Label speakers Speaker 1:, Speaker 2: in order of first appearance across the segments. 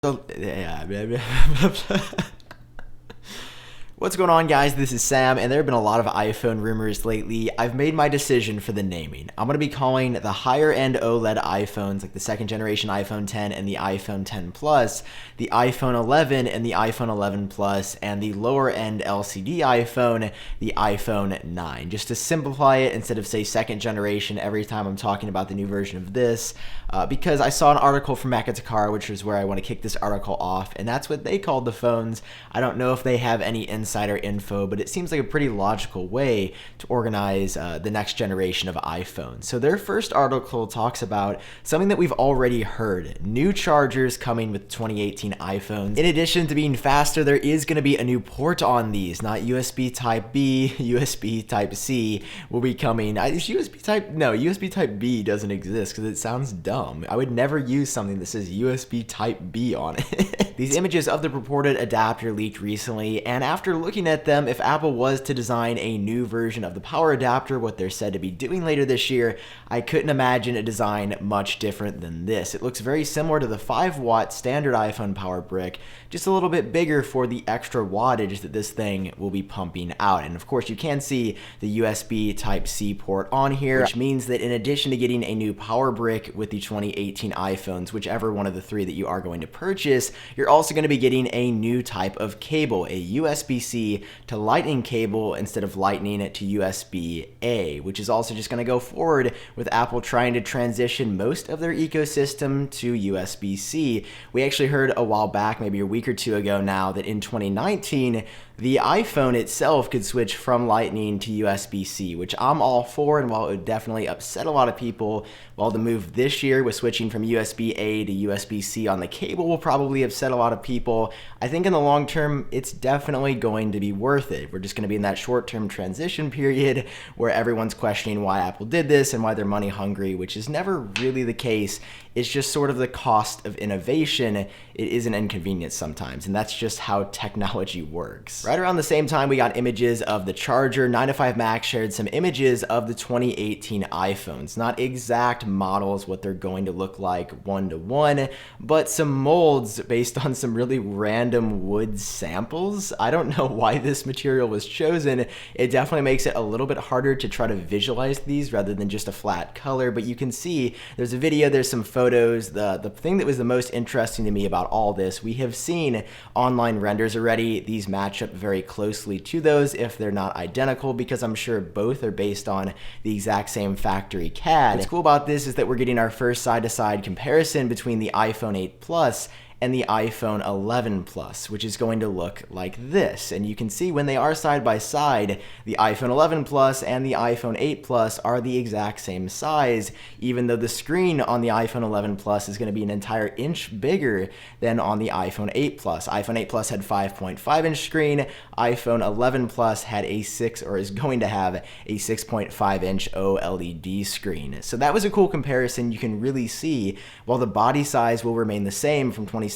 Speaker 1: What's going on, guys? This is Sam, and there have been a lot of iPhone rumors lately. I've made my decision for the naming. I'm going to be calling the higher-end OLED iPhones, like the second-generation iPhone 10 and the iPhone 10 Plus, the iPhone 11 and the iPhone 11 Plus, and the lower-end LCD iPhone, the iPhone 9. Just to simplify it, instead of, say, second generation every time I'm talking about the new version of this, because I saw an article from Makatakara, which is where I want to kick this article off, and that's what they called the phones. I don't know if they have any insider info, but it seems like a pretty logical way to organize the next generation of iPhones. So their first article talks about something that we've already heard: new chargers coming with 2018 iPhones. In addition to being faster, there is going to be a new port on these, not USB Type B, USB Type C will be coming. Is USB Type? No, USB Type B doesn't exist because it sounds dumb. I would never use something that says USB Type B on it. These images of the purported adapter leaked recently, and after looking at them, if Apple was to design a new version of the power adapter, what they're said to be doing later this year, I couldn't imagine a design much different than this. It looks very similar to the 5-watt standard iPhone power brick, just a little bit bigger for the extra wattage that this thing will be pumping out. And of course, you can see the USB Type-C port on here, which means that in addition to getting a new power brick with the 2018 iPhones, whichever one of the three that you are going to purchase, you're also going to be getting a new type of cable, a USB-C to Lightning cable instead of Lightning to USB-A, which is also just going to go forward with Apple trying to transition most of their ecosystem to USB-C. We actually heard a while back, maybe a week or two ago now, that in 2019, the iPhone itself could switch from Lightning to USB-C, which I'm all for, and while it would definitely upset a lot of people, while the move this year with switching from USB-A to USB-C on the cable will probably upset a lot of people, I think in the long term, it's definitely going to be worth it. We're just going to be in that short-term transition period where everyone's questioning why Apple did this and why they're money hungry, which is never really the case. It's just sort of the cost of innovation. It is an inconvenience sometimes, and that's just how technology works. Right around the same time, we got images of the charger. 9to5Mac shared some images of the 2018 iPhones. Not exact models, what they're going to look like one-to-one, but some molds based on some really random wood samples. I don't know why this material was chosen. It definitely makes it a little bit harder to try to visualize these rather than just a flat color, but you can see there's a video, there's some photos. The thing that was the most interesting to me about all this, we have seen online renders already. These match up very closely to those if they're not identical, because I'm sure both are based on the exact same factory CAD. What's cool about this is that we're getting our first side-to-side comparison between the iPhone 8 Plus and the iPhone 11 Plus, which is going to look like this. And you can see when they are side by side, the iPhone 11 Plus and the iPhone 8 Plus are the exact same size, even though the screen on the iPhone 11 Plus is going to be an entire inch bigger than on the iPhone 8 Plus. iPhone 8 Plus had 5.5-inch screen, iPhone 11 Plus had a 6, or is going to have a 6.5-inch OLED screen. So that was a cool comparison. You can really see, while the body size will remain the same from 2017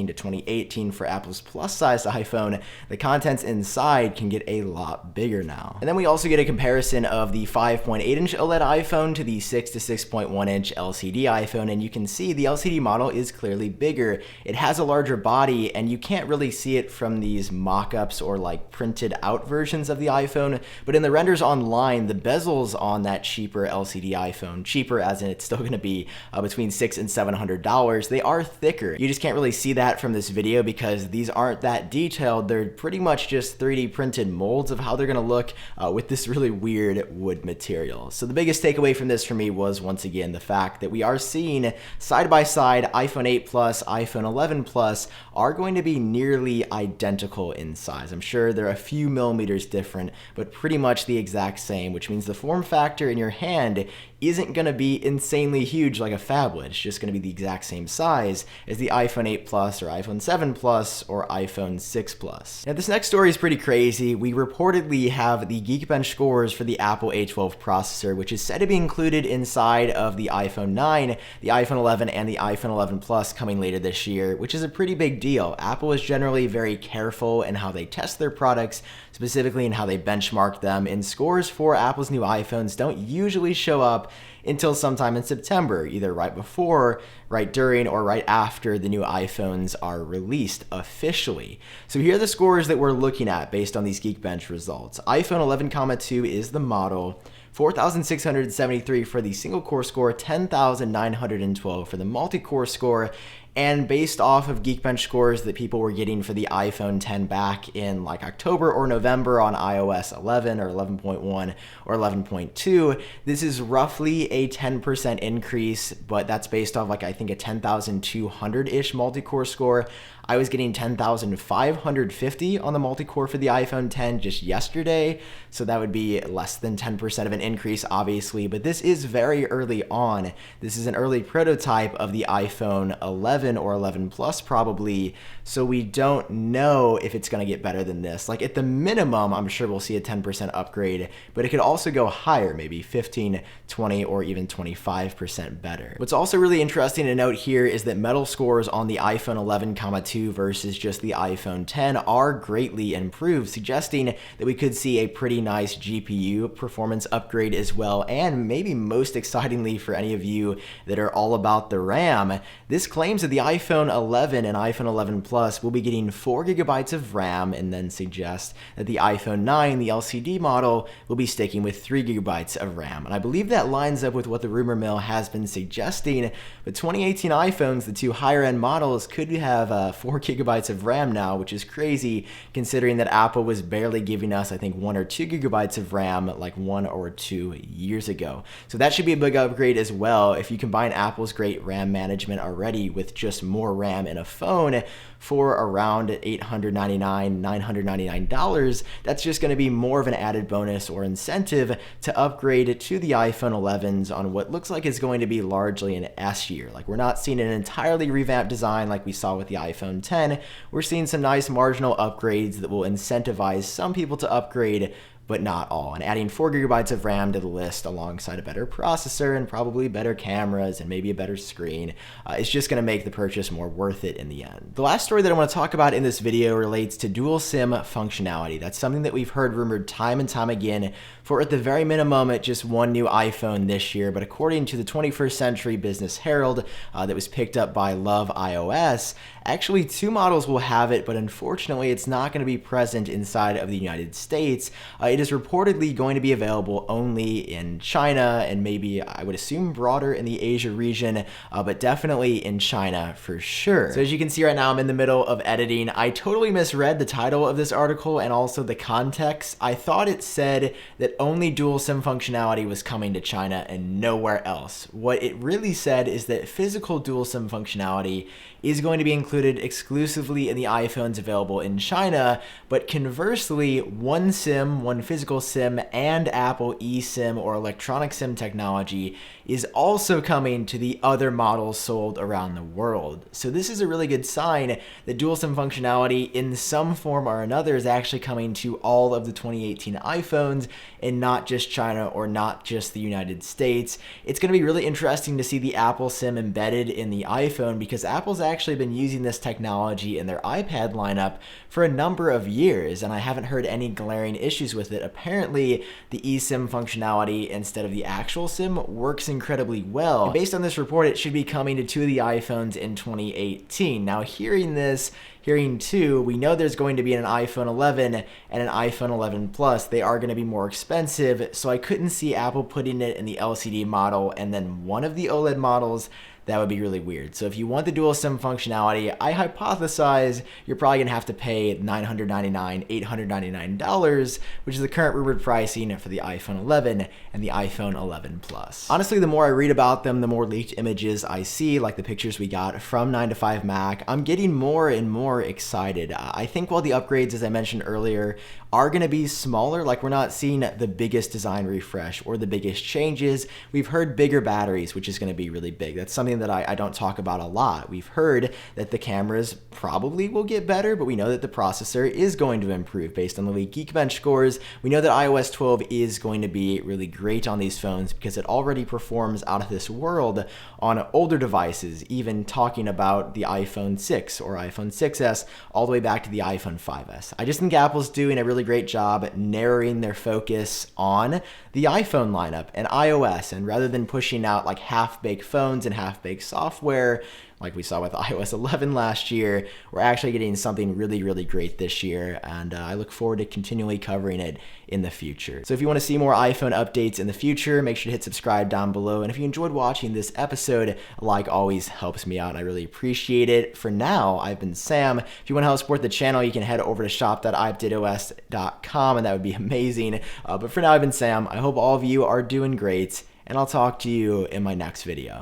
Speaker 1: to 2018 for Apple's plus-sized iPhone, the contents inside can get a lot bigger now. And then we also get a comparison of the 5.8-inch OLED iPhone to the 6 to 6.1-inch LCD iPhone, and you can see the LCD model is clearly bigger. It has a larger body, and you can't really see it from these mock-ups or like printed out versions of the iPhone, but in the renders online, the bezels on that cheaper LCD iPhone, cheaper as in it's still going to be between $600 and $700, they are thicker. You just can't really see that from this video because these aren't that detailed. They're pretty much just 3D printed molds of how they're going to look with this really weird wood material. So the biggest takeaway from this for me was, once again, the fact that we are seeing side by side iPhone 8 Plus, iPhone 11 Plus are going to be nearly identical in size. I'm sure they're a few millimeters different, but pretty much the exact same, which means the form factor in your hand isn't going to be insanely huge like a phablet. It's just going to be the exact same size as the iPhone 8 Plus or iPhone 7 Plus or iPhone 6 Plus. Now, this next story is pretty crazy. We reportedly have the Geekbench scores for the Apple A12 processor, which is said to be included inside of the iPhone 9, the iPhone 11, and the iPhone 11 Plus coming later this year, which is a pretty big deal. Apple is generally very careful in how they test their products, specifically in how they benchmark them, and scores for Apple's new iPhones don't usually show up up until sometime in September, either right before, right during, or right after the new iPhones are released officially. So here are the scores that we're looking at based on these Geekbench results. iPhone 11,2 is the model, 4,673 for the single core score, 10,912 for the multi-core score. And based off of Geekbench scores that people were getting for the iPhone 10 back in like October or November on iOS 11 or 11.1 or 11.2, this is roughly a 10% increase, but that's based off like I think a 10,200-ish multi-core score. I was getting 10,550 on the multi-core for the iPhone 10 just yesterday, so that would be less than 10% of an increase, obviously, but this is very early on. This is an early prototype of the iPhone 11 or 11 Plus probably, so we don't know if it's going to get better than this. Like at the minimum, I'm sure we'll see a 10% upgrade, but it could also go higher, maybe 15, 20, or even 25% better. What's also really interesting to note here is that metal scores on the iPhone 11,2 versus just the iPhone 10 are greatly improved, suggesting that we could see a pretty nice GPU performance upgrade as well. And maybe most excitingly for any of you that are all about the RAM, this claims that the iPhone 11 and iPhone 11 Plus will be getting 4 gigabytes of RAM, and then suggests that the iPhone 9, the LCD model, will be sticking with 3 gigabytes of RAM. And I believe that lines up with what the rumor mill has been suggesting. But 2018 iPhones, the two higher end models, could have 4 gigabytes of RAM now, which is crazy considering that Apple was barely giving us, I think, 1 or 2 gigabytes of RAM like 1 or 2 years ago. So that should be a big upgrade as well. If you combine Apple's great RAM management already with just more RAM in a phone for around $899, $999, that's just going to be more of an added bonus or incentive to upgrade to the iPhone 11s on what looks like is going to be largely an S year. Like, we're not seeing an entirely revamped design like we saw with the iPhone 10. We're seeing some nice marginal upgrades that will incentivize some people to upgrade, but not all. And adding 4 gigabytes of RAM to the list alongside a better processor and probably better cameras and maybe a better screen is just going to make the purchase more worth it in the end. The last story that I want to talk about in this video relates to dual SIM functionality. That's something that we've heard rumored time and time again for, at the very minimum, just one new iPhone this year. But according to the 21st Century Business Herald that was picked up by Love iOS, actually 2 models will have it, but unfortunately it's not going to be present inside of the United States. It is reportedly going to be available only in China and maybe, I would assume, broader in the Asia region, but definitely in China for sure. So as you can see right now, I'm in the middle of editing. I totally misread the title of this article and also the context. I thought it said that only dual SIM functionality was coming to China and nowhere else. What it really said is that physical dual SIM functionality is going to be included exclusively in the iPhones available in China, but conversely, one SIM, one physical SIM, and Apple eSIM or electronic SIM technology is also coming to the other models sold around the world. So this is a really good sign that dual SIM functionality in some form or another is actually coming to all of the 2018 iPhones and not just China or not just the United States. It's going to be really interesting to see the Apple SIM embedded in the iPhone, because Apple's actually been using this technology in their iPad lineup for a number of years, and I haven't heard any glaring issues with it. Apparently, the eSIM functionality instead of the actual SIM works incredibly well. And based on this report, it should be coming to 2 of the iPhones in 2018. Now, hearing 2, we know there's going to be an iPhone 11 and an iPhone 11 Plus. They are going to be more expensive, so I couldn't see Apple putting it in the LCD model and then one of the OLED models. That would be really weird. So if you want the dual SIM functionality, I hypothesize you're probably going to have to pay $999, $899, which is the current rumored pricing for the iPhone 11 and the iPhone 11 Plus. Honestly, the more I read about them, the more leaked images I see, like the pictures we got from 9to5Mac, I'm getting more and more excited. I think while the upgrades, as I mentioned earlier, are going to be smaller, like we're not seeing the biggest design refresh or the biggest changes, we've heard bigger batteries, which is going to be really big. That's something something that I don't talk about a lot. We've heard that the cameras probably will get better, but we know that the processor is going to improve based on the leaked Geekbench scores. We know that iOS 12 is going to be really great on these phones because it already performs out of this world on older devices, even talking about the iPhone 6 or iPhone 6s all the way back to the iPhone 5s. I just think Apple's doing a really great job narrowing their focus on the iPhone lineup and iOS, and rather than pushing out like half-baked phones and half-baked software like we saw with iOS 11 last year, we're actually getting something really, really great this year, and I look forward to continually covering it in the future. So if you want to see more iPhone updates in the future, make sure to hit subscribe down below, and if you enjoyed watching this episode, a like always helps me out, and I really appreciate it. For now, I've been Sam. If you want to help support the channel, you can head over to shop.iupdateos.com, and that would be amazing. But for now, I've been Sam. I hope all of you are doing great, and I'll talk to you in my next video.